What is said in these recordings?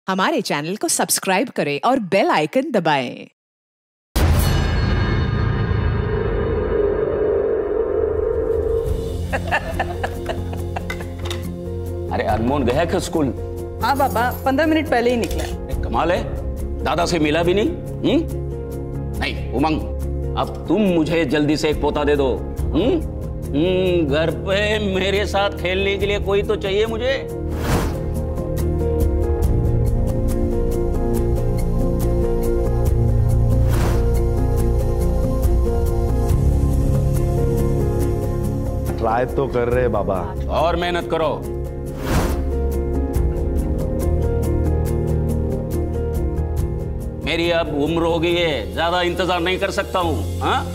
हमारे चैनल को सब्सक्राइब करें और बेल आइकन दबाएं। अरे अनमोल गया क्या स्कूल? हाँ पापा, 15 मिनट पहले ही निकला। कमाल है, दादा से मिला भी नहीं। नहीं उमंग, अब तुम मुझे जल्दी से एक पोता दे दो। घर पे मेरे साथ खेलने के लिए कोई तो चाहिए मुझे। ट्राई तो कर रहे बाबा। और मेहनत करो। मेरी अब उम्र हो गई है, ज्यादा इंतजार नहीं कर सकता हूँ। हाँ?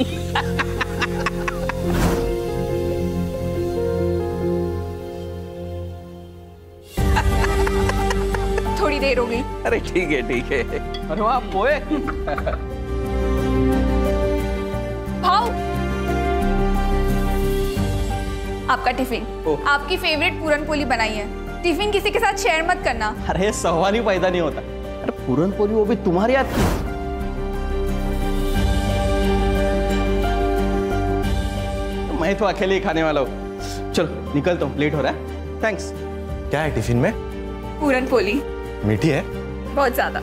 थोड़ी देर हो गई। अरे ठीक है ठीक है। अरे वाह मोए। भाव, आपका टिफिन। आपकी फेवरेट पूरन पोली बनाई है। टिफिन किसी के साथ शेयर मत करना। अरे सवाल ही पैदा नहीं होता। अरे पूरन पोली वो भी तुम्हारी याद की। मैं तो अकेले ही खाने वाला हूँ। चलो निकलता हूँ, लेट हो रहा है। थैंक्स। क्या है टिफिन में? पूरन पोली। मीठी है? बहुत ज्यादा।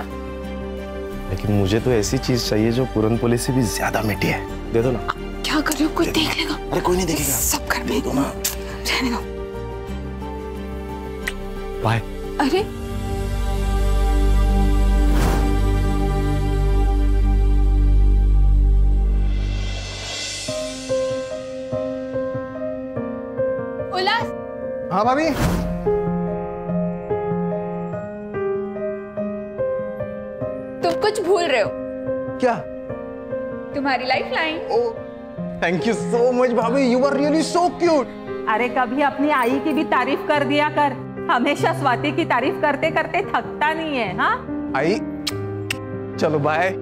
लेकिन मुझे तो ऐसी चीज चाहिए जो पूरन पोली से भी ज्यादा मीठी है। दे दो ना। क्या कर रहे हो? कोई देख लेगा। अरे कोई नहीं देखेगा। सब घर में। दो ना। रहने दो। बाय। अरे उल्लास। हाँ भाभी। तुम कुछ भूल रहे हो। क्या? तुम्हारी life line. Thank you so much भाभी, you are really so cute. अरे कभी अपनी आई की भी तारीफ कर दिया कर। हमेशा स्वाति की तारीफ करते करते थकता नहीं है। हाँ आई, चलो बाय।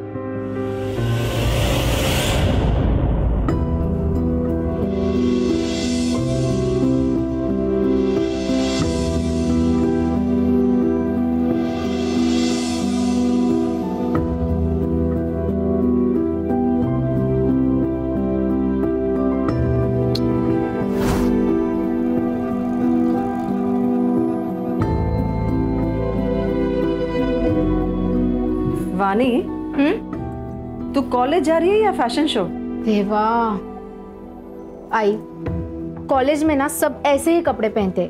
वानी, तू कॉलेज जा रही है या फैशन शो? देवा, आई कॉलेज में ना सब ऐसे ही कपड़े पहनते,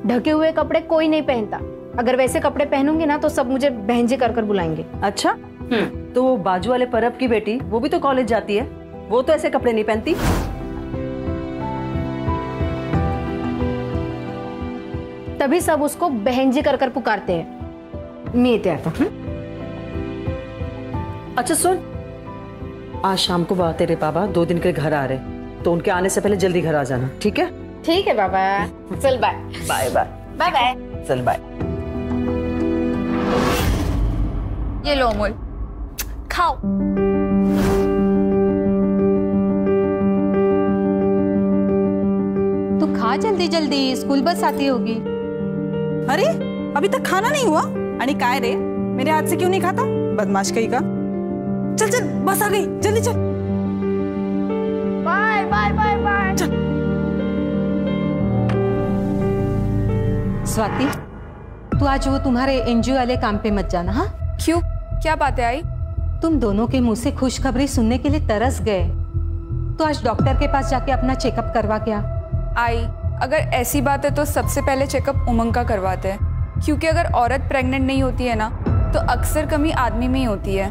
ढके हुए कपड़े कोई नहीं पहनता। अगर वैसे कपड़े पहनूंगी ना तो सब मुझे बहन जी कर बुलाएंगे। अच्छा, तो वो बाजू वाले परब की बेटी वो भी तो कॉलेज जाती है, वो तो ऐसे कपड़े नहीं पहनती। तभी सब उसको बहन जी कर पुकारते हैं। मैं तो अच्छा सुन, आज शाम को तेरे पापा 2 दिन के घर आ रहे, तो उनके आने से पहले जल्दी घर आ जाना, ठीक है? ठीक है बाबा। चल bye. Bye bye. Bye bye. चल बाय। ये लो अमूल, खाओ। तू खा जल्दी जल्दी, स्कूल बस आती होगी। अरे अभी तक खाना नहीं हुआ? आणि काय रे, मेरे हाथ से क्यों नहीं खाता? बदमाश कहीं का। चल चल, बस आ गई, जल्दी चल। Bye bye bye bye. चल। स्वाति, तू आज वो तुम्हारे एनजीओ वाले काम पे मत जाना। हाँ? क्यों? क्या बातें आई? तुम दोनों के मुंह से खुशखबरी सुनने के लिए तरस गए, तो आज डॉक्टर के पास जाके अपना चेकअप करवा के आ। आई, अगर ऐसी बात है तो सबसे पहले चेकअप उमंग का करवाते हैं, क्योंकि अगर औरत प्रेग्नेंट नहीं होती है ना तो अक्सर कमी आदमी में ही होती है।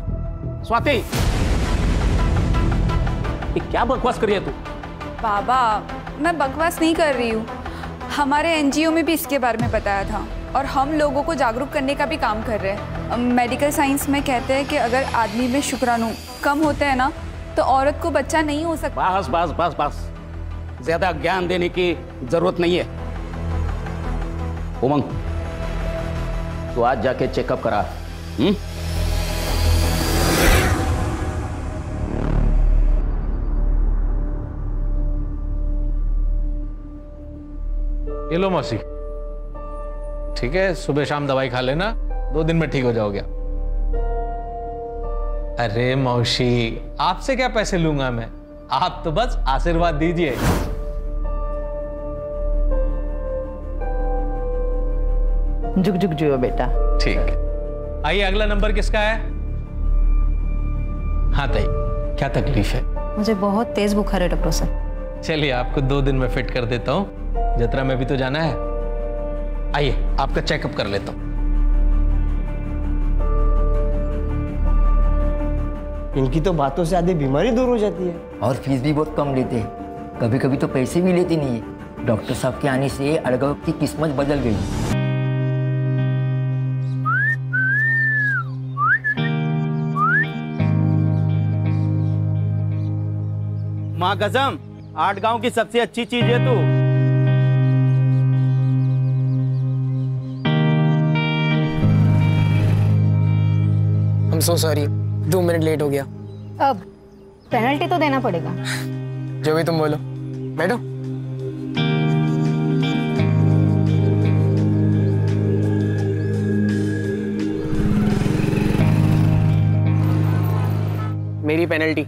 स्वाति, ये क्या बकवास कर रही है तू? बाबा, मैं बकवास नहीं कर रही हूँ। हमारे एनजीओ में भी इसके बारे में बताया था और हम लोगों को जागरूक करने का भी काम कर रहे हैं। मेडिकल साइंस में कहते हैं कि अगर आदमी में शुक्राणु कम होते हैं ना तो औरत को बच्चा नहीं हो सकता। बस बस बस बस, ज्यादा ज्ञान देने की जरूरत नहीं है। उमंग, तू आज जाके चेकअप करा। ये लो मौसी, ठीक है, सुबह शाम दवाई खा लेना, 2 दिन में ठीक हो जाओगे। अरे मौसी, आपसे क्या पैसे लूंगा मैं, आप तो बस आशीर्वाद दीजिए। झुक झुक जियो बेटा। ठीक है, आइए अगला नंबर किसका है? हाँ ताई, क्या तकलीफ है? मुझे बहुत तेज बुखार है डॉक्टर साहब। चलिए आपको 2 दिन में फिट कर देता हूँ, जतरा में भी तो जाना है। आइए आपका चेकअप कर लेता हूँ। इनकी तो बातों से आधी बीमारी दूर हो जाती है। और फीस भी बहुत कम लेते हैं, कभी कभी तो पैसे भी लेते नहीं है। डॉक्टर साहब के आने से अड़गव की किस्मत बदल गई। माँ कसम, 8 गांव की सबसे अच्छी चीज है तू। I'm so sorry, 2 minute late हो गया। अब पेनल्टी तो देना पड़ेगा। जो भी तुम बोलो। बैठो। मेरी पेनल्टी,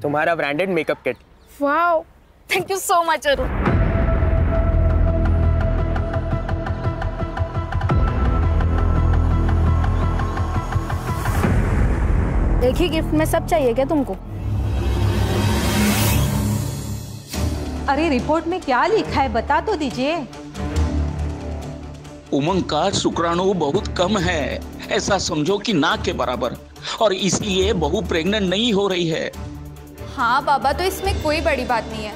तुम्हारा branded makeup kit. Wow, thank you so much Arun. एक ही गिफ्ट में सब चाहिए क्या तुमको? अरे रिपोर्ट में क्या लिखा है बता तो दीजिए। उमंग का शुक्राणु बहुत कम है, ऐसा समझो कि ना के बराबर, और इसलिए बहू प्रेग्नेंट नहीं हो रही है। हाँ बाबा, तो इसमें कोई बड़ी बात नहीं है।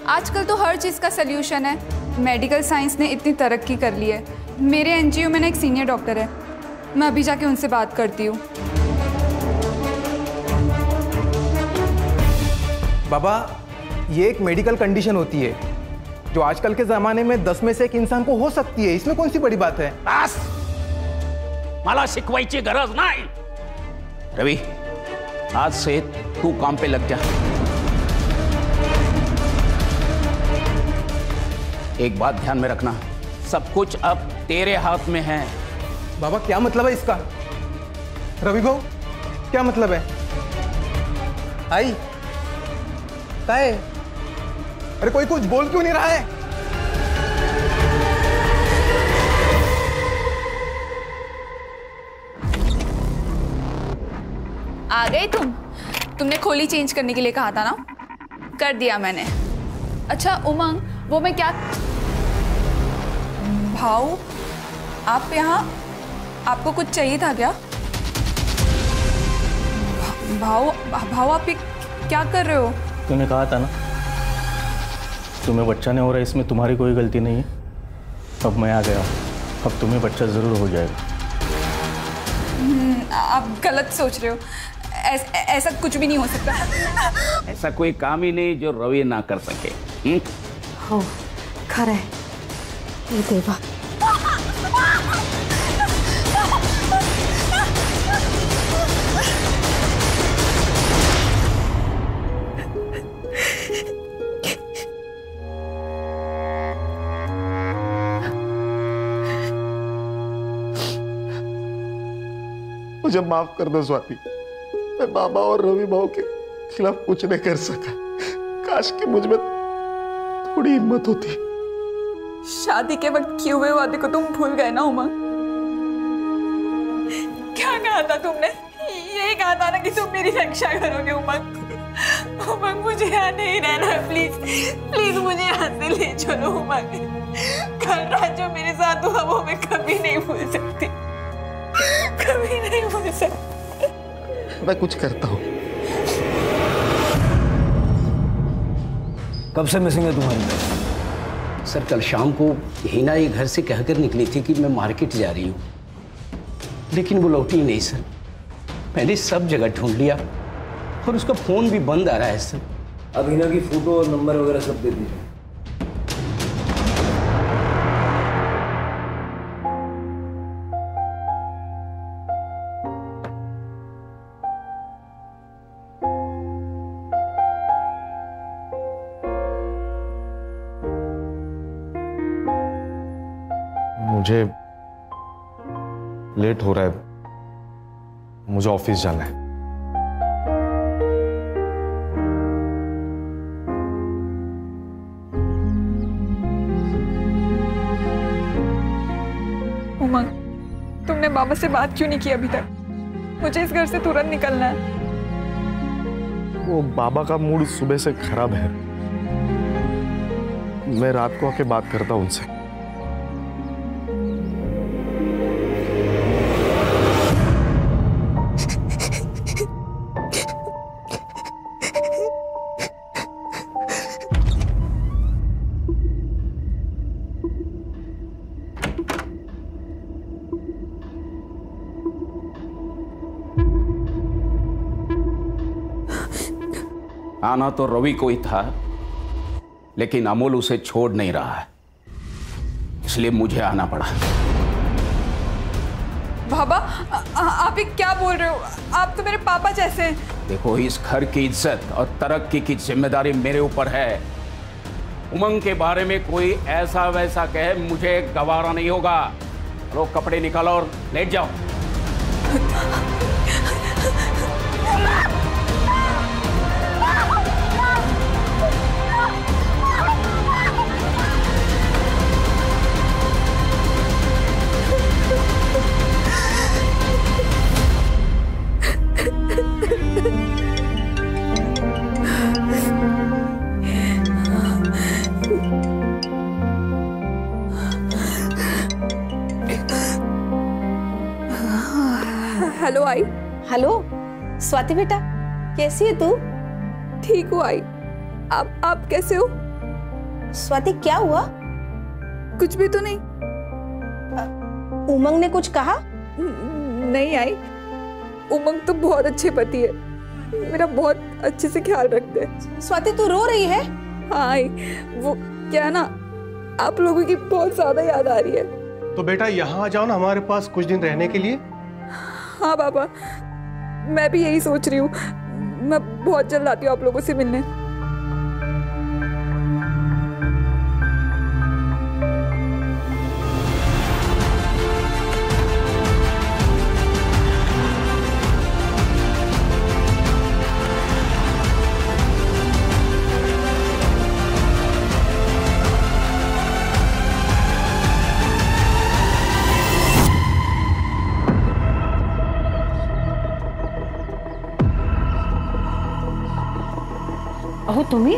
आजकल तो हर चीज़ का सल्यूशन है। मेडिकल साइंस ने इतनी तरक्की कर ली है। मेरे एनजीओ में ना एक सीनियर डॉक्टर है, मैं अभी जाके उनसे बात करती हूँ। बाबा, ये एक मेडिकल कंडीशन होती है जो आजकल के जमाने में 10 में से 1 इंसान को हो सकती है। इसमें कौन सी बड़ी बात है? बस, मला शिकवायची गरज नाही। रवि, आज से तू काम पे लग जा। एक बात ध्यान में रखना, सब कुछ अब तेरे हाथ में है। बाबा क्या मतलब है इसका? रवि भाऊ, क्या मतलब है? आई क्या है? अरे कोई कुछ बोल क्यों नहीं रहा है? आ गए तुमने खोली चेंज करने के लिए कहा था ना, कर दिया मैंने। अच्छा उमंग, वो मैं क्या भाऊ, आप यहाँ, आपको कुछ चाहिए था क्या? भाऊ आप ये क्या कर रहे हो? तूने कहा था ना तुम्हें बच्चा नहीं हो रहा, इसमें तुम्हारी कोई गलती नहीं है। अब मैं आ गया, अब तुम्हें बच्चा जरूर हो जाएगा। आप गलत सोच रहे हो, ऐसा कुछ भी नहीं हो सकता। ऐसा कोई काम ही नहीं जो रवि ना कर सके। हो खरा है ये देवा। मुझे माफ कर दो स्वाति, मैं बाबा और रवि भाव के खिलाफ कुछ नहीं कर सका। काश कि मुझ में थोड़ी हिम्मत होती। शादी के वक्त किए हुए वादे को तुम भूल गए ना उमंग? क्या कहा था तुमने? ये कहा था ना कि तुम मेरी रक्षा करोगे उमंग। उमंग मुझे यहाँ नहीं रहना, प्लीज प्लीज मुझे यहाँ से ले चलो उमंग। कल रात जो मेरे साथ हुआ वो मैं कभी नहीं भूल सकती, कभी नहीं भूल सकती। मैं कुछ करता हूँ। कब से मिसिंग है तुम्हारी? सर कल शाम को हिना ये घर से कहकर निकली थी कि मैं मार्केट जा रही हूँ, लेकिन वो लौटी नहीं सर। मैंने सब जगह ढूंढ लिया और उसका फोन भी बंद आ रहा है सर। अब हिना की फोटो और नंबर वगैरह सब दे दीजिए। मुझे लेट हो रहा है, मुझे ऑफिस जाना है। उमंग, तुमने बाबा से बात क्यों नहीं की अभी तक? मुझे इस घर से तुरंत निकलना है। वो बाबा का मूड सुबह से खराब है। मैं रात को आके बात करता हूं उनसे। आना तो रवि को ही था, लेकिन अमोल उसे छोड़ नहीं रहा है, इसलिए मुझे आना पड़ा। बाबा, आप ये क्या बोल रहे हो? आप तो मेरे पापा जैसे हैं। देखो, इस घर की इज्जत और तरक्की की जिम्मेदारी मेरे ऊपर है। उमंग के बारे में कोई ऐसा वैसा कहे, मुझे गवारा नहीं होगा। लो, कपड़े निकालो और लेट जाओ। हेलो आई। हेलो स्वाति बेटा, कैसी है तू? ठीक हूँ आई। आप कैसे हो? स्वाति क्या हुआ? कुछ भी तो नहीं। उमंग ने कुछ कहा? नहीं आई, उमंग तो बहुत अच्छे पति है, मेरा बहुत अच्छे से ख्याल रखते हैं। स्वाति तू रो रही है? हाँ आई, वो क्या ना, आप लोगों की बहुत ज्यादा याद आ रही है। तो बेटा यहाँ आ जाओ ना हमारे पास कुछ दिन रहने के लिए। हाँ बाबा, मैं भी यही सोच रही हूँ। मैं बहुत जल्द आती हूँ आप लोगों से मिलने। अहो तुम्ही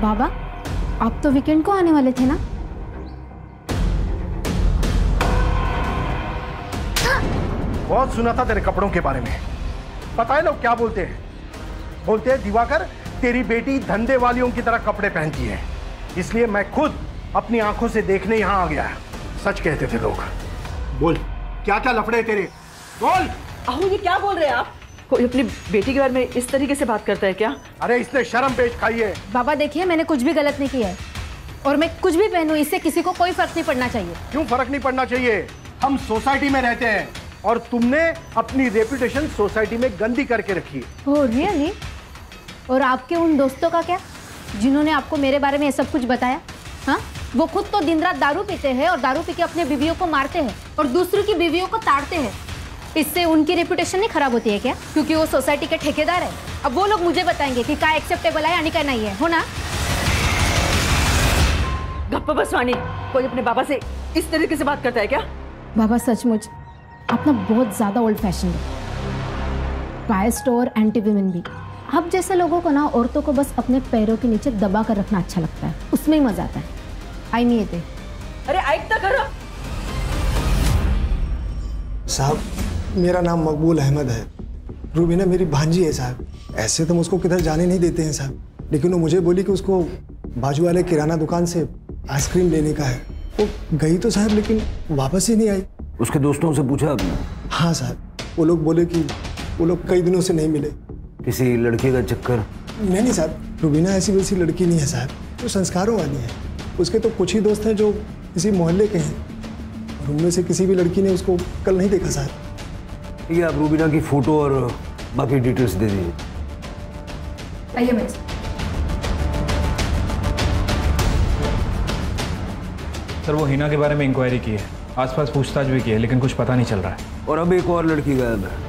बाबा, आप तो वीकेंड को आने वाले थे ना? बहुत सुना था तेरे कपड़ों के बारे में। पता है लोग क्या बोलते हैं? बोलते हैं दिवाकर, तेरी बेटी धंधे वालियों की तरह कपड़े पहनती है, इसलिए मैं खुद अपनी आंखों से देखने यहाँ आ गया। सच कहते थे लोग। बोल, क्या क्या लफड़े तेरे? बोल। अहो ये क्या बोल रहे हैं आप? कोई अपनी बेटी के बारे में इस तरीके से बात करता है क्या? अरे इसने शर्म पेश खाई है। बाबा देखिए, मैंने कुछ भी गलत नहीं किया है, और मैं कुछ भी पहनूं इससे किसी को कोई फर्क नहीं पड़ना चाहिए। क्यों फर्क नहीं पड़ना चाहिए? हम सोसाइटी में रहते हैं और तुमने अपनी रेपुटेशन सोसाइटी में गंदी करके रखी है। Oh really? और आपके उन दोस्तों का क्या, जिन्होंने आपको मेरे बारे में ये सब कुछ बताया? हाँ, वो खुद तो दिन रात दारू पीते हैं और दारू पी के अपने बीवियों को मारते हैं और दूसरों की बीवियों को ताड़ते हैं। इससे उनकी रेपुटेशन नहीं खराब होती है क्या? क्योंकि वो सोसाइटी के ठेकेदार है। अब वो लोग मुझे बताएंगे कि क्या एक्सेप्टेबल है यानी क्या नहीं है, हो ना? गप्पा बस वाणी, कोई अपने बाबा से इस तरीके से बात करता है क्या? बाबा सचमुच आप ना बहुत ज्यादा ओल्ड फैशन है, बायस्ड और एंटी विमेन भी। आप जैसे लोगों को ना औरतों को बस अपने पैरों के नीचे दबा कर रखना अच्छा लगता है, उसमें ही मजा आता है। आई नहीं थे। अरे ऐकता करो साहब, मेरा नाम मकबूल अहमद है। रूबीना मेरी भांजी है साहब। ऐसे तो मुझको किधर जाने नहीं देते हैं साहब, लेकिन वो मुझे बोली कि उसको बाजू वाले किराना दुकान से आइसक्रीम लेने का है। वो गई तो साहब, लेकिन वापस ही नहीं आई। उसके दोस्तों से पूछा आपने? हाँ साहब, वो लोग बोले कि वो लोग कई दिनों से नहीं मिले। किसी लड़के का चक्कर? नहीं साहब, रूबीना ऐसी वैसी लड़की नहीं है साहब, वो संस्कारों वाली है। उसके तो कुछ ही दोस्त हैं जो किसी मोहल्ले के हैं, और उनमें से किसी भी लड़की ने उसको कल नहीं देखा साहब। ठीक है, आप रूबीना की फोटो और बाकी डिटेल्स दे दीजिए। आइए मेरे साथ। सर वो हिना के बारे में इंक्वायरी की है, आसपास पूछताछ भी की है, लेकिन कुछ पता नहीं चल रहा है। और अब एक और लड़की गायब है।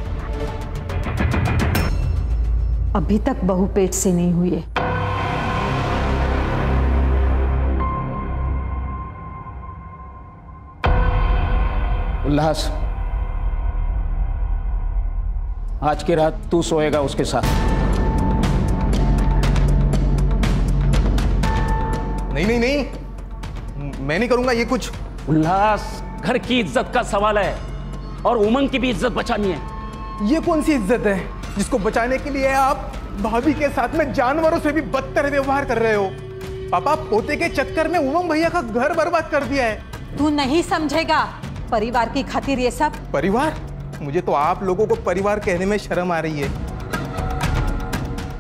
अभी तक बहू पेट से नहीं हुई है। उल्लास, आज की रात तू सोएगा उसके साथ। नहीं नहीं नहीं, मैं नहीं करूंगा ये कुछ। उल्लास, घर की इज्जत का सवाल है और उमंग की भी इज्जत बचानी है। ये कौन सी इज्जत है जिसको बचाने के लिए आप भाभी के साथ में जानवरों से भी बदतर व्यवहार कर रहे हो? पापा पोते के चक्कर में उमंग भैया का घर बर्बाद कर दिया है। तू नहीं समझेगा, परिवार की खातिर ये सब। परिवार? मुझे तो आप लोगों को परिवार कहने में शर्म आ रही है।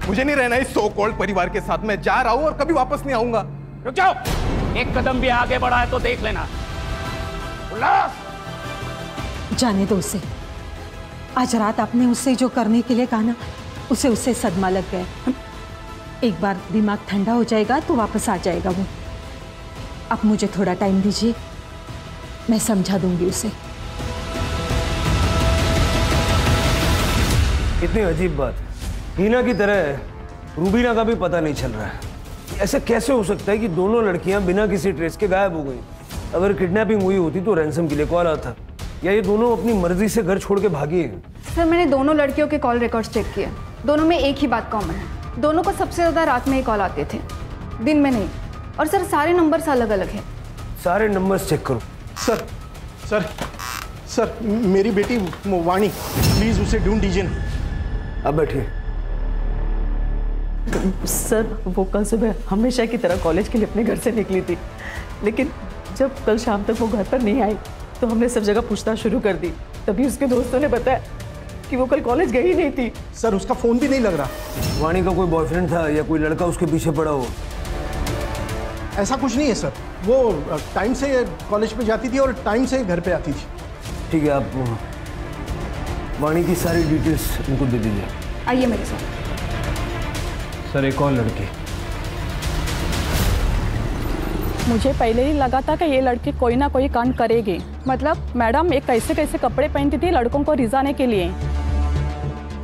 मुझे नहीं रहना इस सो कॉल्ड परिवार के साथ। मैं जा रहा हूं और कभी वापस नहीं आऊंगा। रुक जाओ, एक कदम भी आगे बढ़ा है तो देख लेना। उल्लास, जाने दो उसे। आज रात आपने उससे जो करने के लिए कहा ना, उससे सदमा लग गया। एक बार दिमाग ठंडा हो जाएगा तो वापस आ जाएगा वो। अब मुझे थोड़ा टाइम दीजिए, मैं समझा दूंगी उसे। इतनी अजीब बात, हीना की तरह रूबीना का भी पता नहीं चल रहा है। ऐसे कैसे हो सकता है कि दोनों लड़कियां बिना किसी ट्रेस के गायब हो गई? अगर किडनैपिंग हुई होती तो रैंसम के लिए कॉल आता, या ये दोनों अपनी मर्जी से घर छोड़ के भागी हैं? सर मैंने दोनों लड़कियों के कॉल रिकॉर्ड्स चेक किए, दोनों में एक ही बात कॉमन है। दोनों को सबसे ज्यादा रात में ही कॉल आते थे, दिन में नहीं। और सर सारे नंबर्स अलग अलग हैं। सारे नंबर्स चेक करो। सर सर सर मेरी बेटी वाणी, प्लीज उसे ढूंढ दीजिए ना। अब बैठिए। सर वो कल सुबह हमेशा की तरह कॉलेज के लिए अपने घर से निकली थी, लेकिन जब कल शाम तक वो घर पर नहीं आई तो हमने सब जगह पूछताछ शुरू कर दी। तभी उसके दोस्तों ने बताया कि वो कल कॉलेज गई नहीं थी। सर उसका फोन भी नहीं लग रहा। वाणी का कोई बॉयफ्रेंड था या कोई लड़का उसके पीछे पड़ा हो? ऐसा कुछ नहीं है सर, वो टाइम से कॉलेज पे जाती थी और टाइम से घर पे आती थी। ठीक है, आप वाणी की सारी डिटेल्स उनको दे दीजिए। आइए मेरे साथ। सर एक और लड़की। मुझे पहले ही लगा था कि ये लड़की कोई ना कोई कांड करेगी। मतलब मैडम, ये कैसे कैसे कपड़े पहनती थी लड़कों को रिझाने के लिए।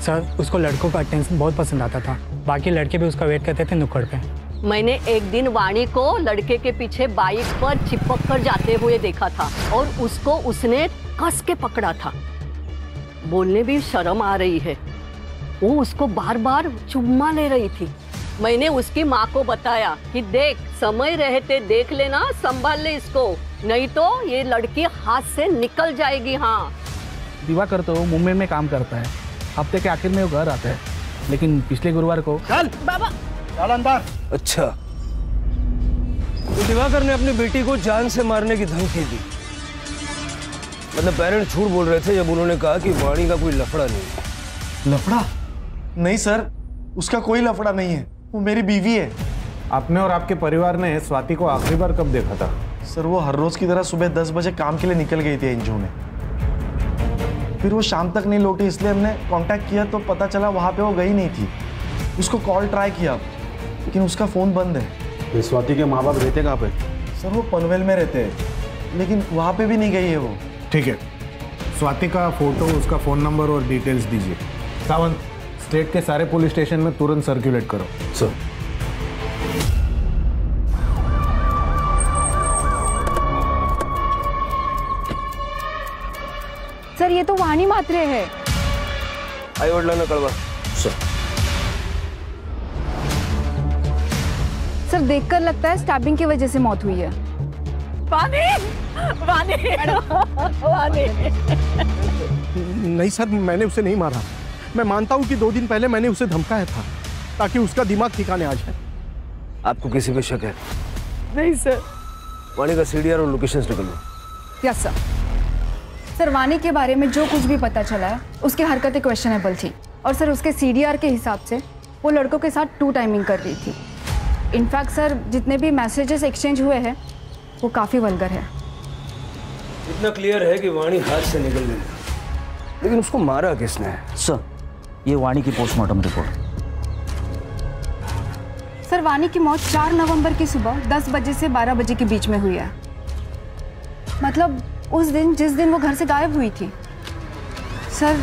सर उसको लड़कों का अटेंशन बहुत पसंद आता था, बाकी लड़के भी उसका वेट करते थे नुक्कड़ पे। मैंने एक दिन वाणी को लड़के के पीछे बाइक पर चिपक कर जाते हुए देखा था और उसको उसने कस के पकड़ा था। बोलने भी शर्म आ रही है। वो उसको बार बार चुम्मा ले रही थी। मैंने उसकी माँ को बताया कि देख, समय रहते देख लेना, संभाल ले इसको, नहीं तो ये लड़की हाथ से निकल जाएगी। हाँ, दिवाकर तो मुंबई में काम करता है, हफ्ते के आखिर में वो घर आता है, लेकिन पिछले गुरुवार को चल बाबा चल अंदर। अच्छा, तो दिवाकर ने अपनी बेटी को जान से मारने की धमकी दी। मतलब पेरेंट्स झूठ बोल रहे थे जब उन्होंने कहा कि वाणी का कोई लफड़ा नहीं। लफड़ा? नहीं सर, उसका कोई लफड़ा नहीं है, वो मेरी बीवी है। आपने और आपके परिवार ने स्वाति को आखिरी बार कब देखा था? सर वो हर रोज की तरह सुबह 10 बजे काम के लिए निकल गई थी एनजीओ में। फिर वो शाम तक नहीं लौटी, इसलिए हमने कांटेक्ट किया तो पता चला वहां पे वो गई नहीं थी। उसको कॉल ट्राई किया लेकिन उसका फोन बंद है। स्वाति के माँ बाप रहते कहाँ पे? सर वो पनवेल में रहते हैं, लेकिन वहां पे भी नहीं गई है वो। ठीक है, स्वाति का फोटो, उसका फोन नंबर और डिटेल्स दीजिए। सावंत, स्टेट के सारे पुलिस स्टेशन में तुरंत सर्कुलेट करो। सर। सर ये तो वाणी मात्रे है। आई वडिलांना कळवा। सर। सर देखकर लगता है स्टैबिंग की वजह से मौत हुई है। वाणी, वाणी, वाणी। नहीं सर, मैंने उसे नहीं मारा। मैं मानता हूँ कि 2 दिन पहले मैंने उसे धमकाया था ताकि उसका दिमाग ठिकाने आ जाए। आपको किसी पे शक है? नहीं सर। वाणी का सीडीआर और लोकेशंस निकलो। Yes sir. सर वाणी के बारे में जो कुछ भी पता चला है, उसकी हरकतें क्वेश्चनेबल थी और सर उसके सीडीआर के हिसाब से वो लड़कों के साथ 2 टाइमिंग कर रही थी। इनफैक्ट सर जितने भी मैसेजेस एक्सचेंज हुए हैं वो काफ़ी वल्गर है। इतना क्लियर है कि वाणी हाथ से निकल गई, लेकिन उसको मारा किसने? सर ये वाणी की पोस्टमार्टम रिपोर्ट। सर वानी की मौत 4 नवंबर की सुबह 10 बजे से 12 बजे के बीच में हुई है। मतलब उस दिन जिस दिन वो घर से गायब हुई थी। Sir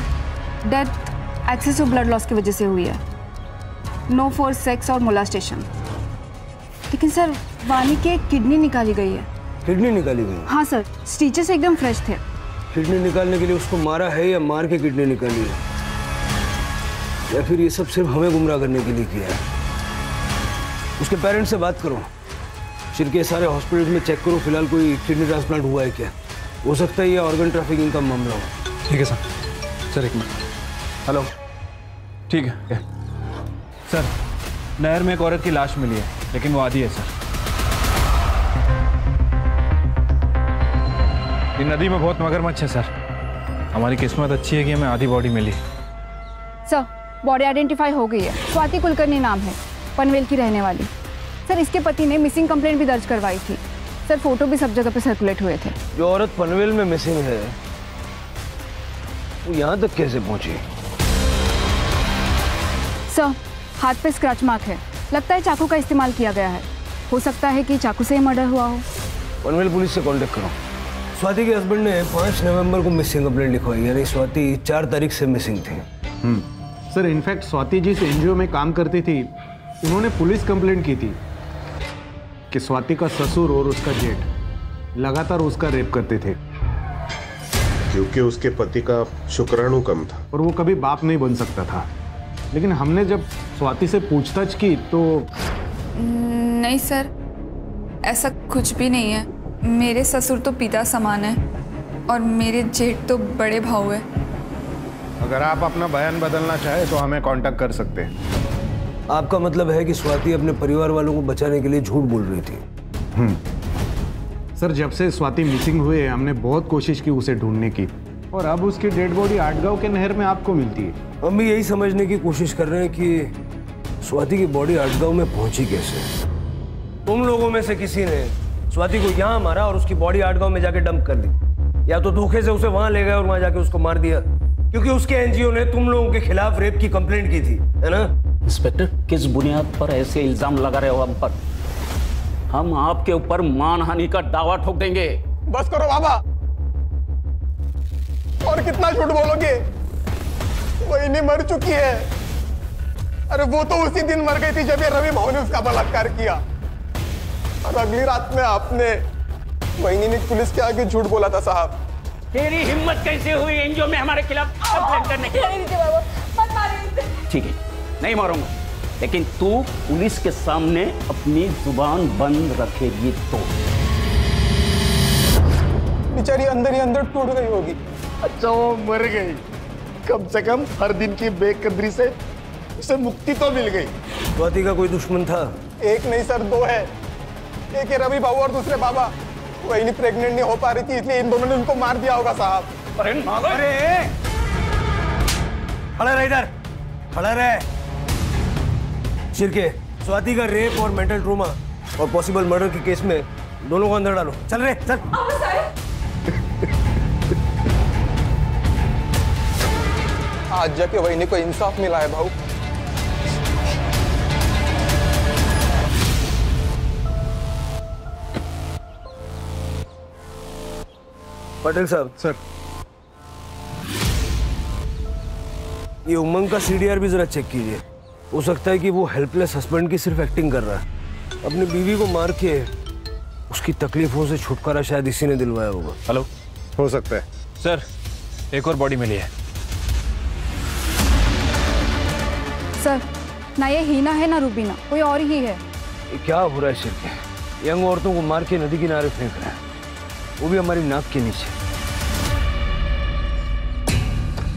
death excessive blood loss की वजह से हुई है, नो फॉर सेक्स और मोलास्टेशन। लेकिन सर वानी की एक किडनी निकाली गई है। किडनी निकाली गई? हाँ सर, स्टिचेस एकदम फ्रेश थे। किडनी निकालने के लिए उसको मारा है या मार के किडनी निकाली है, या फिर ये सब सिर्फ हमें गुमराह करने के लिए किया है? उसके पेरेंट्स से बात करो, शिरके सारे हॉस्पिटल में चेक करो, फिलहाल कोई किडनी ट्रांसप्लांट हुआ है क्या? हो सकता है ये ऑर्गन ट्रैफिकिंग का मामला हो। ठीक है सर एक मिनट। हेलो, ठीक है सर, नहर में एक औरत की लाश मिली है, लेकिन वो आधी है सर। ये नदी में बहुत मगरमच्छ है सर। हमारी किस्मत अच्छी है कि हमें आधी बॉडी मिली। सर बॉडी आइडेंटिफाई हो गई है, स्वाति कुलकर्णी नाम है, पनवेल की रहने वाली। सर इसके पति ने मिसिंग कंप्लेंट भी दर्ज करवाई थी। सर फोटो भी सब जगह पे सर्कुलेट हुए थे। जो औरत पनवेल में मिसिंग है वो यहाँ तक कैसे पहुंची? सर हाथ पे स्क्रैच मार्क है, लगता है चाकू का इस्तेमाल किया गया है। हो सकता है कि चाकू से ही मर्डर हुआ हो। पनवेल पुलिस से कांटेक्ट करो। स्वाति के हस्बैंड ने 5 नवंबर को मिसिंग कंप्लेंट लिखवाई, यानी स्वाति 4 तारीख से मिसिंग थी। सर इनफैक्ट स्वाति जिस एनजीओ में काम करती थी, उन्होंने पुलिस कंप्लेंट की थी कि स्वाति का ससुर और उसका जेठ लगातार उसका रेप करते थे, क्योंकि उसके पति का शुक्राणु कम था और वो कभी बाप नहीं बन सकता था। लेकिन हमने जब स्वाति से पूछताछ की तो नहीं सर, ऐसा कुछ भी नहीं है। मेरे ससुर तो पिता समान है और मेरे जेठ तो बड़े भाऊ है। अगर आप अपना बयान बदलना चाहे तो हमें कांटेक्ट कर सकते हैं। आपका मतलब है कि स्वाति अपने परिवार वालों को बचाने के लिए झूठ बोल रही थी? सर जब से स्वाति मिसिंग हुए हमने बहुत कोशिश की उसे ढूंढने की, और अब उसकी डेड बॉडी आटगांव के नहर में आपको मिलती है। हम भी यही समझने की कोशिश कर रहे हैं कि स्वाति की बॉडी आटगांव में पहुंची कैसे। तुम लोगों में से किसी ने स्वाति को यहाँ मारा और उसकी बॉडी आटगांव में जाके डंप कर दी, या तो धोखे से उसे वहां ले गए और वहां जाके उसको मार दिया, क्योंकि उसके एनजीओ ने तुम लोगों के खिलाफ रेप की कंप्लेंट की थी, है ना? इंस्पेक्टर, किस बुनियाद पर ऐसे इल्जाम लगा रहे हो हम पर? हम आपके ऊपर मानहानि का दावा ठोक देंगे। बस करो बाबा, और कितना झूठ बोलोगे? वही मर चुकी है। अरे वो तो उसी दिन मर गई थी जब ये रवि भाऊ ने उसका बलात्कार किया, और अगली रात में आपने वही ने पुलिस के आगे झूठ बोला था। साहब तेरी हिम्मत कैसे हुई एनजीओ में हमारे खिलाफ कंप्लेंट करने की? ठीक है, नहीं मारूंगा, लेकिन तू पुलिस के सामने अपनी जुबान बंद रखेगी तो। बेचारी अंदर ही अंदर टूट गई होगी। अच्छा वो मर गई, कम से कम हर दिन की बेकदरी से उसे मुक्ति तो मिल गई। स्वाति का कोई दुश्मन था? एक नहीं सर, 2 है। एक है रवि बाबू और दूसरे बाबा। वही प्रेग्नेंट नहीं हो पा रही थी, इसलिए इन दोनों ने उनको मार दिया होगा साहब। अरे खड़ा रह इधर, खड़ा रह। शिरके, स्वाति का रेप और मेंटल ट्रोमा और पॉसिबल मर्डर के केस में दोनों को अंदर डालो। चल रे चल। आज जाके वही को इंसाफ मिला है भाऊ। पटेल साहब। सर ये उमंग का सीडीआर भी जरा चेक कीजिए। हो सकता है कि वो हेल्पलेस हस्बैंड की सिर्फ एक्टिंग कर रहा है। अपनी बीवी को मार के उसकी तकलीफों से छुटकारा शायद इसी ने दिलवाया होगा। हेलो, हो सकता है। सर एक और बॉडी मिली है। सर ना ये हीना है ना रूबीना, कोई और ही है। ये क्या हो रहा है शिरके? यंग औरतों को मार के नदी किनारे फेंक रहे हैं, वो भी हमारी नाक के नीचे।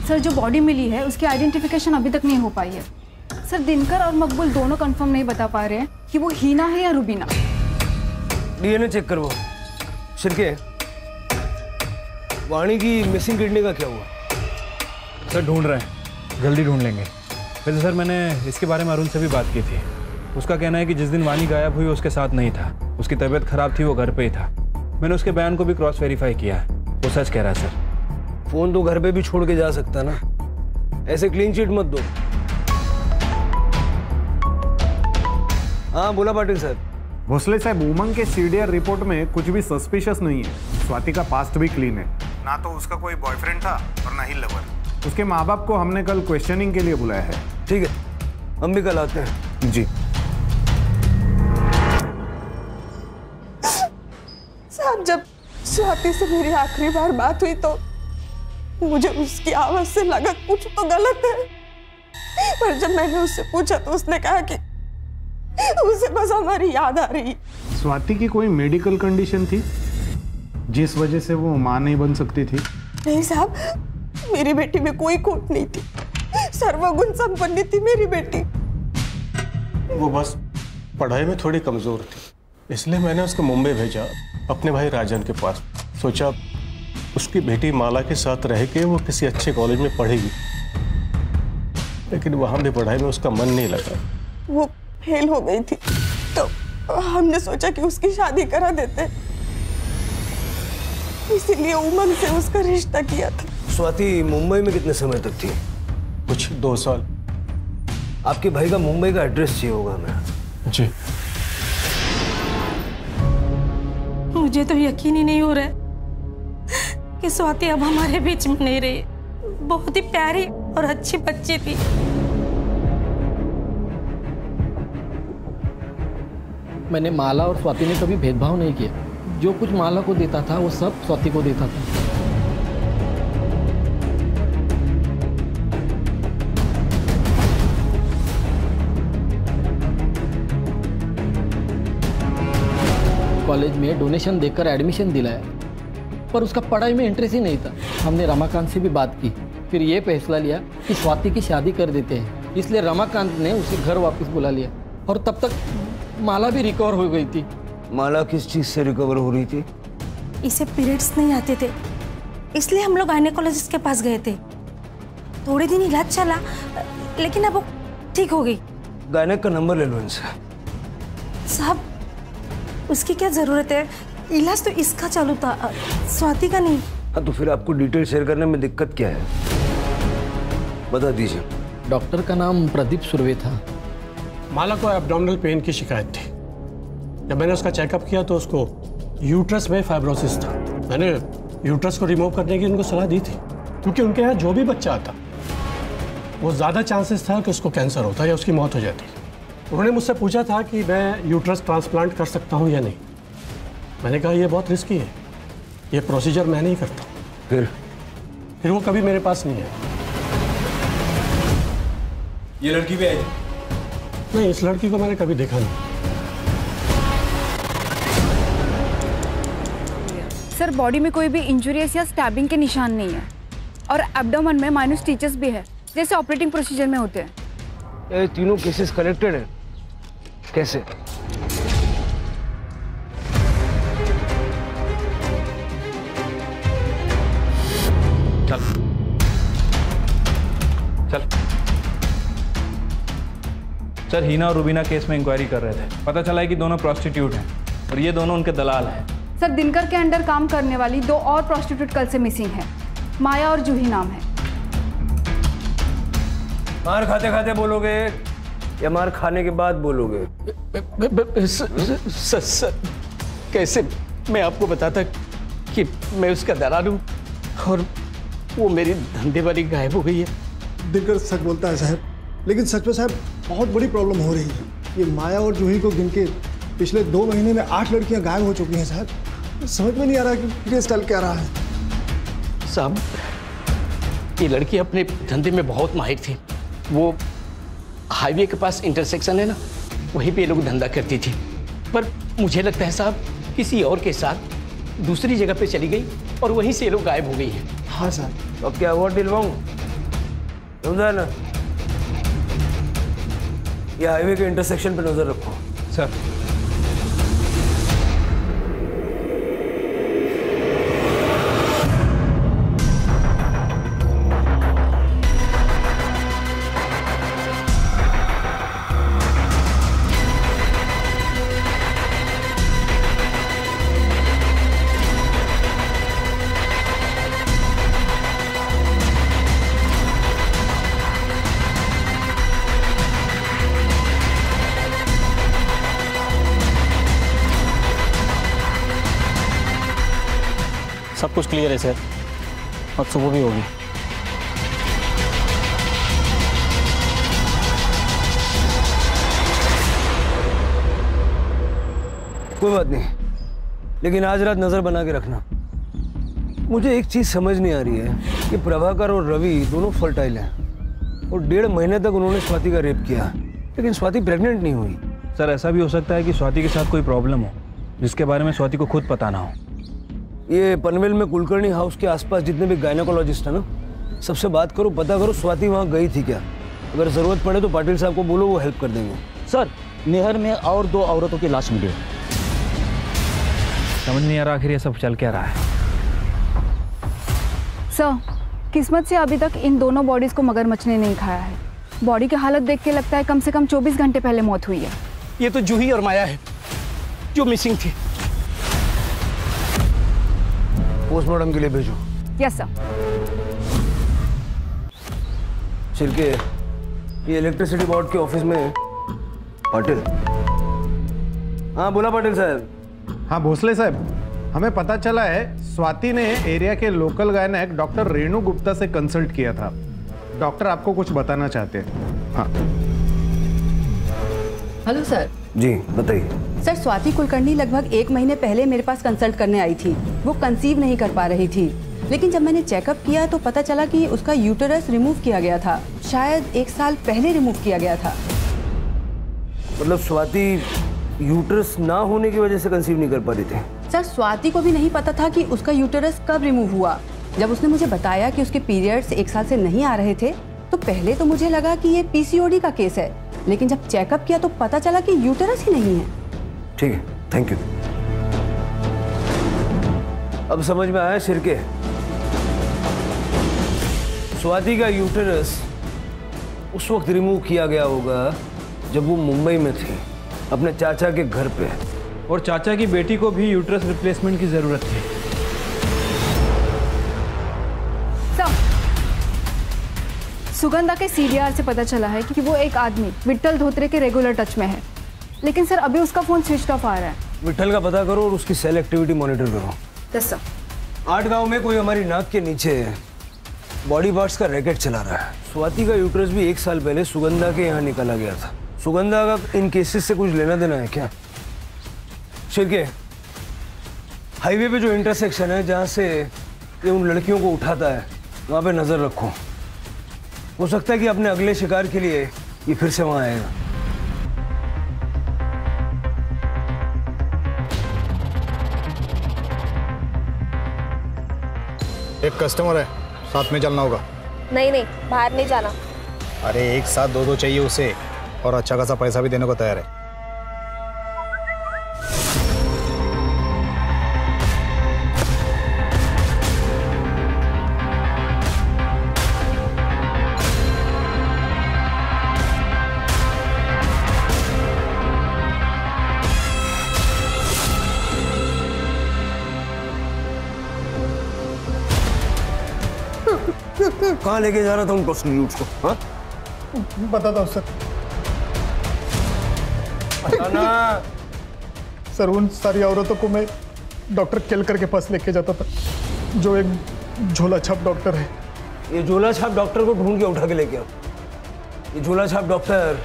सर जो बॉडी मिली है उसकी आइडेंटिफिकेशन अभी तक नहीं हो पाई है। सर दिनकर और मकबूल दोनों कंफर्म नहीं बता पा रहे हैं कि वो हीना है या रूबीना। डीएनए चेक करवाओ। शिरके, वाणी की मिसिंग किडनी का क्या हुआ? सर ढूंढ रहे हैं, जल्दी ढूंढ लेंगे। वैसे सर मैंने इसके बारे में अरुण से भी बात की थी। उसका कहना है कि जिस दिन वाणी गायब हुई उसके साथ नहीं था, उसकी तबीयत खराब थी, वो घर पे ही था। मैंने उसके बयान को भी क्रॉस वेरीफाई किया है, वो सच कह रहा है सर। फोन तो घर पे भी छोड़ के जा सकता ना, ऐसे क्लीन चिट मत दो। हाँ बोला पाटिल साहब। भोसले साहब, उमंग के सीडीआर रिपोर्ट में कुछ भी सस्पिशियस नहीं है। स्वाति का पास्ट भी क्लीन है, ना तो उसका कोई बॉयफ्रेंड था और ना ही लवर। उसके माँ बाप को हमने कल क्वेश्चनिंग के लिए बुलाया है। ठीक है, हम भी कल आते हैं। जी साहब, जब स्वाति से मेरी आखिरी बार बात हुई तो मुझे उसकी आवाज से लगा कुछ तो गलत है, पर जब मैंने उससे पूछा तो उसने कहा कि उसे बस हमारी याद आ रही। स्वाति की कोई मेडिकल कंडीशन थी जिस वजह से वो मां नहीं बन सकती थी? नहीं साहब, मेरी बेटी में कोई खोट नहीं थी, सर्वगुण संपन्न थी मेरी बेटी। वो बस पढ़ाई में थोड़ी कमजोर थी, इसलिए मैंने उसको मुंबई भेजा अपने भाई राजन के पास। सोचा उसकी बेटी माला के साथ रह के वो किसी अच्छे कॉलेज में पढ़ेगी, लेकिन वहां भी पढ़ाई में उसका मन नहीं लगा। वो फेल हो गई थी तो हमने सोचा कि उसकी शादी करा देते, इसीलिए उमंग से उसका रिश्ता किया था। स्वाति मुंबई में कितने समय तक थी? कुछ 2 साल। आपके भाई का मुंबई का एड्रेस चाहिए होगा हमें। जी। मुझे तो यकीन ही नहीं हो रहा है कि स्वाति अब हमारे बीच में नहीं रही। बहुत ही प्यारी और अच्छी बच्ची थी। मैंने माला और स्वाति ने कभी भेदभाव नहीं किया। जो कुछ माला को देता था वो सब स्वाति को देता था। कॉलेज में डोनेशन देकर एडमिशन दिलाया, पर उसका पढ़ाई में इंटरेस्ट ही नहीं था। हमने रमाकांत से भी बात की, फिर ये फैसला लिया कि स्वाति की शादी कर देते हैं। इसलिए रमाकांत ने उसे घर वापस बुला लिया और तब तक माला भी रिकवर हो गई थी। माला किस चीज से रिकवर हो रही थी? इसे पीरियड्स नहीं आते थे, इसलिए हम लोग गायनेकोलॉजिस्ट के पास गए थे। थोड़े दिन इलाज चला, लेकिन अब वो ठीक हो गई। गायनेक का नंबर ले लो इनसे। साहब, उसकी क्या जरूरत है? इलाज तो इसका चालू था, स्वाति का नहीं। हाँ, तो फिर आपको डिटेल शेयर करने में दिक्कत क्या है, बता दीजिए। डॉक्टर का नाम प्रदीप सुर्वे था। माला को एब्डोमिनल पेन की शिकायत थी। जब मैंने उसका चेकअप किया तो उसको यूट्रस में फाइब्रोसिस था। मैंने यूट्रस को रिमूव करने की उनको सलाह दी थी, क्योंकि उनके यहाँ जो भी बच्चा आता वो ज़्यादा चांसेस था कि उसको कैंसर होता या उसकी मौत हो जाती। उन्होंने मुझसे पूछा था कि मैं यूट्रस ट्रांसप्लांट कर सकता हूँ या नहीं। मैंने कहा ये बहुत रिस्की है, ये प्रोसीजर मैं नहीं करता। फिर वो कभी मेरे पास नहीं है। ये लड़की भी आई? नहीं, इस लड़की को मैंने कभी देखा नहीं। सर, बॉडी में कोई भी इंजुरीज या स्टैबिंग के निशान नहीं है और एब्डोमेन में माइनस स्टिचेस भी है, जैसे ऑपरेटिंग प्रोसीजर में होते हैं। ये तीनों केसेस कनेक्टेड हैं? कैसे? चल चल। सर, हीना और रुबीना केस में इंक्वायरी कर रहे थे। पता चला है कि दोनों प्रॉस्टिट्यूट हैं और ये दोनों उनके दलाल हैं। सर, दिनकर के अंडर काम करने वाली 2 और प्रॉस्टिट्यूट कल से मिसिंग है। माया और जूही नाम है। मार खाते खाते बोलोगे या मार खाने के बाद बोलोगे? सर, कैसे मैं आपको बताता कि मैं उसका दलाल हूँ और वो मेरी धंधे वाली गायब हो गई है। दिनकर सच बोलता है साहब, लेकिन सच में साहब बहुत बड़ी प्रॉब्लम हो रही है। ये माया और जूही को गिन के पिछले 2 महीने में 8 लड़कियां गायब हो चुकी हैं साहब। समझ में नहीं आ रहा कि केस चल क्या रहा है। साहब, ये लड़की अपने धंधे में बहुत माहिर थी। वो हाईवे के पास इंटरसेक्शन है ना, वहीं पे ये लोग धंधा करती थी। पर मुझे लगता है साहब किसी और के साथ दूसरी जगह पे चली गई और वहीं से ये लोग गायब हो गई है। हाँ सर। तो क्या हुआ दिलवाऊं? समझा ना? ये हाईवे के इंटरसेक्शन पे नजर रखो। सर। सब कुछ क्लियर है सर, और सुबह भी होगी। कोई बात नहीं, लेकिन आज रात नजर बना के रखना। मुझे एक चीज समझ नहीं आ रही है कि प्रभाकर और रवि दोनों फर्टाइल हैं और 1.5 महीने तक उन्होंने स्वाति का रेप किया, लेकिन स्वाति प्रेग्नेंट नहीं हुई। सर ऐसा भी हो सकता है कि स्वाति के साथ कोई प्रॉब्लम हो जिसके बारे में स्वाति को खुद पता ना हो। ये पनवेल में कुलकर्णी हाउस के आसपास जितने भी गायनेकोलॉजिस्ट हैं ना, सबसे बात करो, पता करो स्वाति वहाँ गई थी क्या। अगर जरूरत पड़े तो पाटिल साहब को बोलो, वो हेल्प कर देंगे। सर नहर में और 2 औरतों की लाश मिली। समझ नहीं आ रहा आखिर ये सब चल क्या रहा है। सर किस्मत से अभी तक इन दोनों बॉडीज को मगरमच्छ ने नहीं खाया है। बॉडी की हालत देख के लगता है कम से कम 24 घंटे पहले मौत हुई है। ये तो जूही और माया है जो मिसिंग थी। पोस्टमार्टम के लिए भेजो। Yes sir. छिलके, ये इलेक्ट्रिसिटी बोर्ड के ऑफिस में पाटिल। हाँ बोला पाटिल साहब। हाँ भोसले साहब, हमें पता चला है स्वाति ने एरिया के local gynaec doctor Renu Gupta से कंसल्ट किया था। डॉक्टर आपको कुछ बताना चाहते हैं। हाँ हेलो सर। जी बताइए। सर स्वाति कुलकर्णी लगभग 1 महीने पहले मेरे पास कंसल्ट करने आई थी। वो कंसीव नहीं कर पा रही थी, लेकिन जब मैंने चेकअप किया तो पता चला कि उसका यूटेरस रिमूव किया गया था। शायद 1 साल पहले रिमूव किया गया था। मतलब स्वाति यूटेरस ना होने की वजह से कंसीव नहीं कर पा रही थी? सर स्वाति को भी नहीं पता था कि उसका यूटेरस कब रिमूव हुआ। जब उसने मुझे बताया कि उसके पीरियड्स 1 साल से नहीं आ रहे थे तो पहले तो मुझे लगा कि ये पीसीओडी का केस है, लेकिन जब चेकअप किया तो पता चला कि यूटेरस ही नहीं है। ठीक है, थैंक यू। अब समझ में आया सिरके, स्वाति का यूटेरस उस वक्त रिमूव किया गया होगा जब वो मुंबई में थी अपने चाचा के घर पे, और चाचा की बेटी को भी यूट्रस रिप्लेसमेंट की जरूरत थी। सर सुगंधा के सीडीआर से पता चला है कि वो एक आदमी विट्ठल धोत्रे के रेगुलर टच में है, लेकिन सर अभी उसका फोन स्विच ऑफ आ रहा है। विट्ठल का पता करो और उसकी सेल एक्टिविटी मॉनिटर करो। Yes sir. 8 गांव में कोई हमारी नाक के नीचे बॉडी पार्ट्स का रैकेट चला रहा है। स्वाति का यूट्रस भी 1 साल पहले सुगंधा के यहाँ निकाला गया था। सुगंधा का इन केसेस से कुछ लेना देना है क्या? शिरके, हाईवे पे जो इंटरसेक्शन है जहाँ से ये उन लड़कियों को उठाता है, वहाँ पे नजर रखो। हो सकता है कि अपने अगले शिकार के लिए ये फिर से वहाँ आएगा। एक कस्टमर है, साथ में चलना होगा। नहीं नहीं, बाहर नहीं जाना। अरे एक साथ 2 चाहिए उसे, और अच्छा खासा पैसा भी देने को तैयार है। कहाँ लेके जा रहा था उन प्रोस्टिट्यूट्स को? हाँ बताता हूँ सर। सर उन सारी औरतों को मैं डॉक्टर केलकर के पास लेके जाता था, जो एक झोला छाप डॉक्टर है। ये झोला छाप डॉक्टर को ढूंढ के उठा के लेके आओ। ये झोला छाप डॉक्टर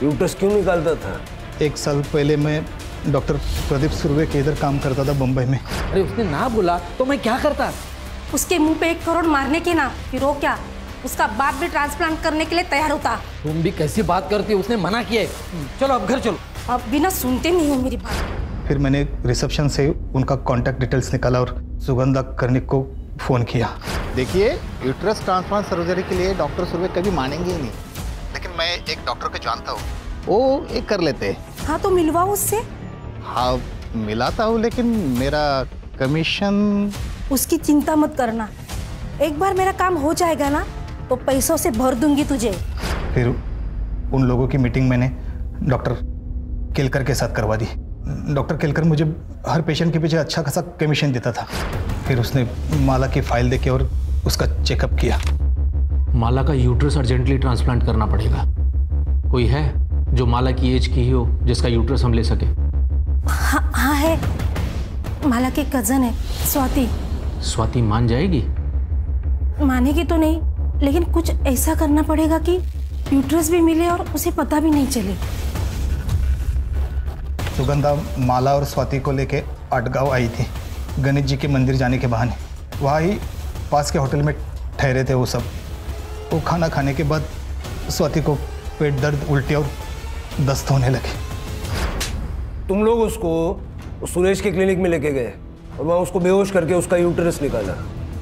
यूट्रस क्यों निकालता था? 1 साल पहले मैं डॉक्टर प्रदीप सुर्वे के इधर काम करता था बम्बई में। अरे उसने ना बोला तो मैं क्या करता? उसके मुंह पे 1 करोड़ मारने के ना, फिर वो क्या, उसका बाप भी ट्रांसप्लांट करने के लिए तैयार होता। तुम भी कैसी बात करती हो? उसने मना किया है। चलो अब घर चलो। अब बिना सुनते नहीं हो मेरी बात। फिर मैंने रिसेप्शन से उनका कॉन्टैक्ट डिटेल्स निकाला और सुगंधा कर्णिक को फोन किया। देखिए, यूट्रस ट्रांसप्लांट सर्जरी के लिए डॉक्टर सुर्वे कभी मानेंगे ही नहीं, लेकिन मैं एक डॉक्टर को जानता हूँ, वो एक कर लेते हैं। हाँ तो मिलवाओ उससे। हाँ मिलाता हूँ, लेकिन मेरा कमीशन। उसकी चिंता मत करना, एक बार मेरा काम हो जाएगा ना तो पैसों से भर दूंगी तुझे। फिर उन लोगों की मीटिंग मैंने डॉक्टर केलकर के साथ करवा दी। डॉक्टर केलकर मुझे हर पेशेंट के पीछे अच्छा खासा कमीशन देता था। फिर उसने माला की फाइल देके और उसका चेकअप किया। माला का यूट्रस अर्जेंटली ट्रांसप्लांट करना पड़ेगा। कोई है जो माला की एज की ही हो जिसका यूट्रस हम ले सके? हाँ है, माला के कजन है स्वाति, स्वाति मान जाएगी? मानेगी तो नहीं, लेकिन कुछ ऐसा करना पड़ेगा कि यूट्रस भी मिले और उसे पता भी नहीं चले। सुगंधा माला और स्वाति को लेके आटगांव आई थी गणेश जी के मंदिर जाने के बहाने। वहाँ ही पास के होटल में ठहरे थे वो सब। वो खाना खाने के बाद स्वाति को पेट दर्द, उल्टी और दस्त होने लगे। तुम लोग उसको सुरेश के क्लिनिक में लेके गए और वहाँ उसको बेहोश करके उसका यूट्रस निकाला?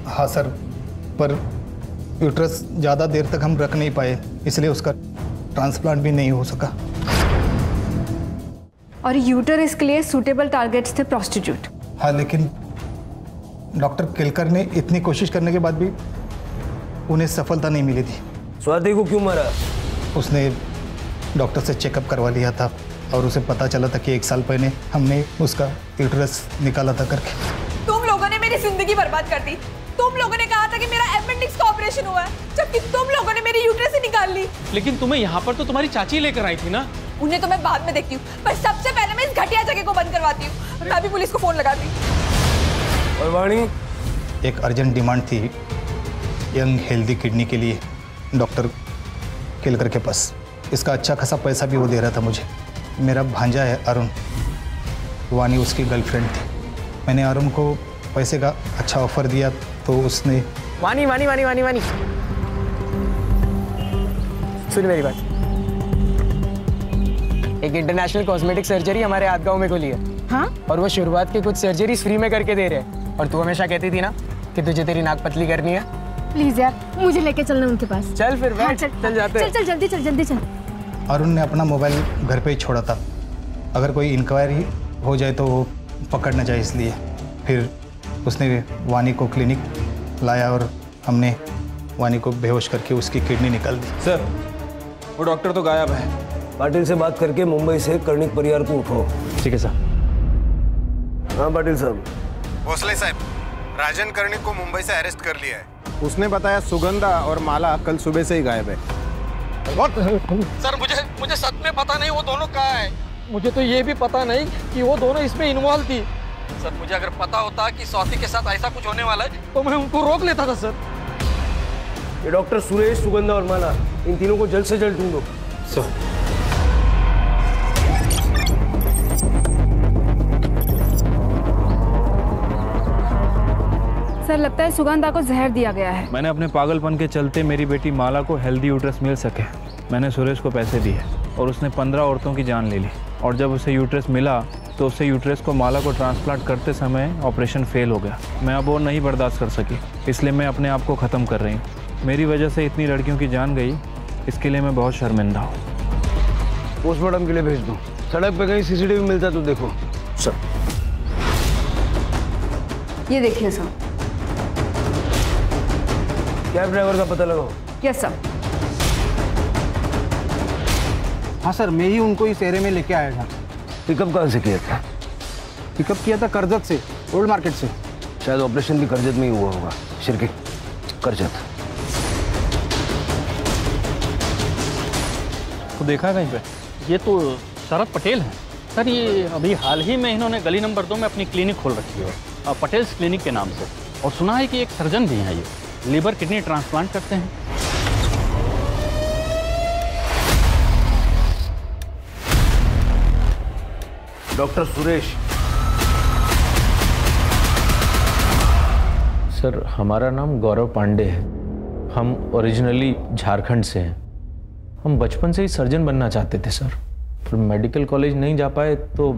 हाँ सर, पर यूट्रस ज़्यादा देर तक हम रख नहीं पाए, इसलिए उसका ट्रांसप्लांट भी नहीं हो सका। और यूटरस के लिए सूटेबल टारगेट्स थे प्रोस्टिट्यूट। हाँ, लेकिन डॉक्टर केलकर ने इतनी कोशिश करने के बाद भी उन्हें सफलता नहीं मिली थी। स्वाति को क्यों मारा? उसने डॉक्टर से चेकअप करवा लिया था और उसे पता चला था कि 1 साल पहले हमने उसका यूट्रस निकाला था करके। तुम लोगों ने मेरी जिंदगी बर्बाद कर दी। तुम लोगों ने कहा था कि मेरा अपेंडिक्स का ऑपरेशन हुआ है, जबकि तुम लोगों ने मेरी यूट्रस ही निकाल ली। लेकिन तुम्हें यहाँ पर तो तुम्हारी चाची लेकर आई थी ना। उन्हें तो मैं बाद में देखती हूँ, पर सबसे पहले मैं इस घटिया जगह को बंद करवाती हूँ। मैं भी पुलिस को फोन लगाती हूँ। और वाणी, एक अर्जेंट डिमांड थी यंग हेल्दी किडनी के लिए डॉक्टर केलकर के पास। इसका अच्छा खासा पैसा भी वो दे रहा था मुझे। मेरा भांजा है अरुण, वानी उसकी गर्लफ्रेंड थी। मैंने अरुण को पैसे का अच्छा ऑफर दिया तो उसने वानी वानी वानी वानी वानी सुन मेरी बात। एक इंटरनेशनल कॉस्मेटिक सर्जरी हमारे आदगांव में खुली है। हाँ? और वो शुरुआत के कुछ सर्जरीज फ्री में करके दे रहे हैं। और तू हमेशा कहती थी ना कि तुझे तेरी नाक पतली करनी है। प्लीज यार, मुझे लेके चलना उनके पास। चल फिर बैठ। हाँ, चल जाते हैं। चल जल्दी चल, जल्दी चल। अरुण ने अपना मोबाइल घर पे ही छोड़ा था, अगर कोई इंक्वायरी हो जाए तो वो पकड़ न जाए, इसलिए फिर उसने वानी को क्लिनिक लाया और हमने वानी को बेहोश करके उसकी किडनी निकाल दी। सर, वो डॉक्टर तो गायब है। पाटिल से बात करके मुंबई से कर्णिक परिवार को उठाओ। ठीक है सर। हाँ पाटिल साहब। भोसले साहब, राजन कर्णिक को मुंबई से अरेस्ट कर लिया है। उसने बताया सुगंधा और माला कल सुबह से ही गायब है। सर मुझे सच में पता नहीं वो दोनों कहाँ है। मुझे तो ये भी पता नहीं कि वो दोनों इसमें इन्वॉल्व थी। सर मुझे अगर पता होता कि स्वाति के साथ ऐसा कुछ होने वाला है तो मैं उनको रोक लेता था सर। ये डॉक्टर सुरेश, सुगंधा और माला, इन तीनों को जल्द से जल्द ढूंढो। सर सर, लगता है सुगंधा को जहर दिया गया है। मैंने अपने पागलपन के चलते मेरी बेटी माला को हेल्दी यूट्रस मिल सके, मैंने सुरेश को पैसे दिए और उसने 15 औरतों की जान ले ली। और जब उसे यूट्रस मिला तो उससे यूट्रस को माला को ट्रांसप्लांट करते समय ऑपरेशन फेल हो गया। मैं अब और नहीं बर्दाश्त कर सकी, इसलिए मैं अपने आप को ख़त्म कर रही हूँ। मेरी वजह से इतनी लड़कियों की जान गई, इसके लिए मैं बहुत शर्मिंदा हूँ। पोस्टमार्टम के लिए भेज दो। सड़क पे कहीं सीसीटीवी मिलता तो देखो। सर ये देखिए सर। कैब ड्राइवर का पता लगाओ। Yes sir. हाँ सर, मैं ही उनको इस एरिया में लेके आया था। पिकअप कहाँ से किया था? पिकअप किया था करजत से, ओल्ड मार्केट से। शायद ऑपरेशन भी करजत में ही हुआ होगा। शिरके करजत। तो देखा है कहीं पे? ये तो शरद पटेल है सर। ये अभी हाल ही में इन्होंने गली नंबर 2 में अपनी क्लिनिक खोल रखी है, पटेल्स क्लिनिक के नाम से। और सुना है कि एक सर्जन भी हैं, ये लीवर किडनी ट्रांसप्लांट करते हैं। डॉक्टर सुरेश। सर हमारा नाम गौरव पांडे है। हम ओरिजिनली झारखंड से हैं। हम बचपन से ही सर्जन बनना चाहते थे सर, पर मेडिकल कॉलेज नहीं जा पाए तो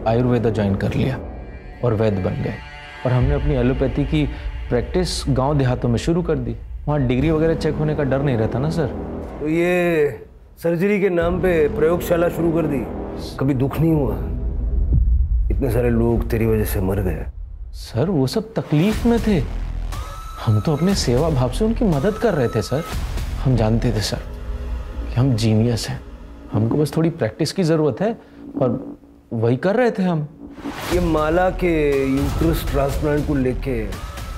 आयुर्वेदा ज्वाइन कर लिया और वैद्य बन गए। और हमने अपनी एलोपैथी की प्रैक्टिस गांव देहातों में शुरू कर दी। वहाँ डिग्री वगैरह चेक होने का डर नहीं रहता ना सर। तो ये सर्जरी के नाम पे प्रयोगशाला शुरू कर दी, कभी दुख नहीं हुआ? इतने सारे लोग तेरी वजह से मर गए। सर वो सब तकलीफ में थे, हम तो अपने सेवा भाव से उनकी मदद कर रहे थे सर। हम जानते थे सर कि हम जीनियस हैं, हमको बस थोड़ी प्रैक्टिस की ज़रूरत है और वही कर रहे थे हम। ये माला के यूट्रस ट्रांसप्लांट को लेके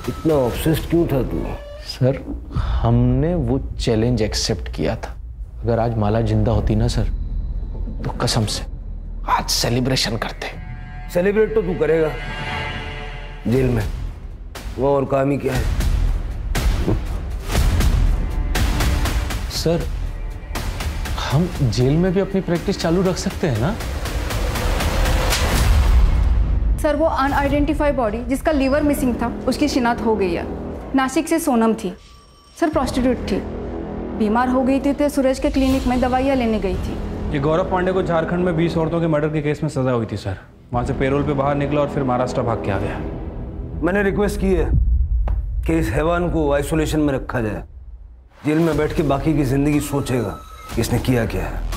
इतना ऑब्सेस्ड क्यों था तू? सर हमने वो चैलेंज एक्सेप्ट किया था। अगर आज माला जिंदा होती ना सर, तो कसम से आज सेलिब्रेशन करते। सेलिब्रेट तो तू करेगा जेल में, वो और काम ही क्या है? सर, हम जेल में भी अपनी प्रैक्टिस चालू रख सकते हैं ना? सर, वो अनआइडेंटिफाइड बॉडी जिसका लीवर मिसिंग था, उसकी शिनाख्त हो गई है। नासिक से सोनम थी सर, प्रोस्टिट्यूट थी, बीमार हो गई थी तो सूरज के क्लिनिक में दवाइयाँ लेने गई थी। ये गौरव पांडे को झारखंड में 20 औरतों के मर्डर के केस में सजा हुई थी सर। वहाँ से पेरोल पे बाहर निकला और फिर महाराष्ट्र भाग के आ गया। मैंने रिक्वेस्ट की है कि इस हैवान को आइसोलेशन में रखा जाए। जेल में बैठ के बाकी की जिंदगी सोचेगा कि इसने किया क्या है।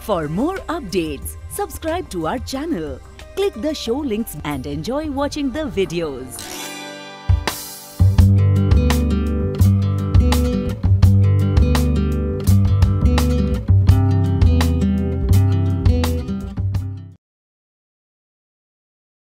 For more updates, subscribe to our channel, click the show links and enjoy watching the videos.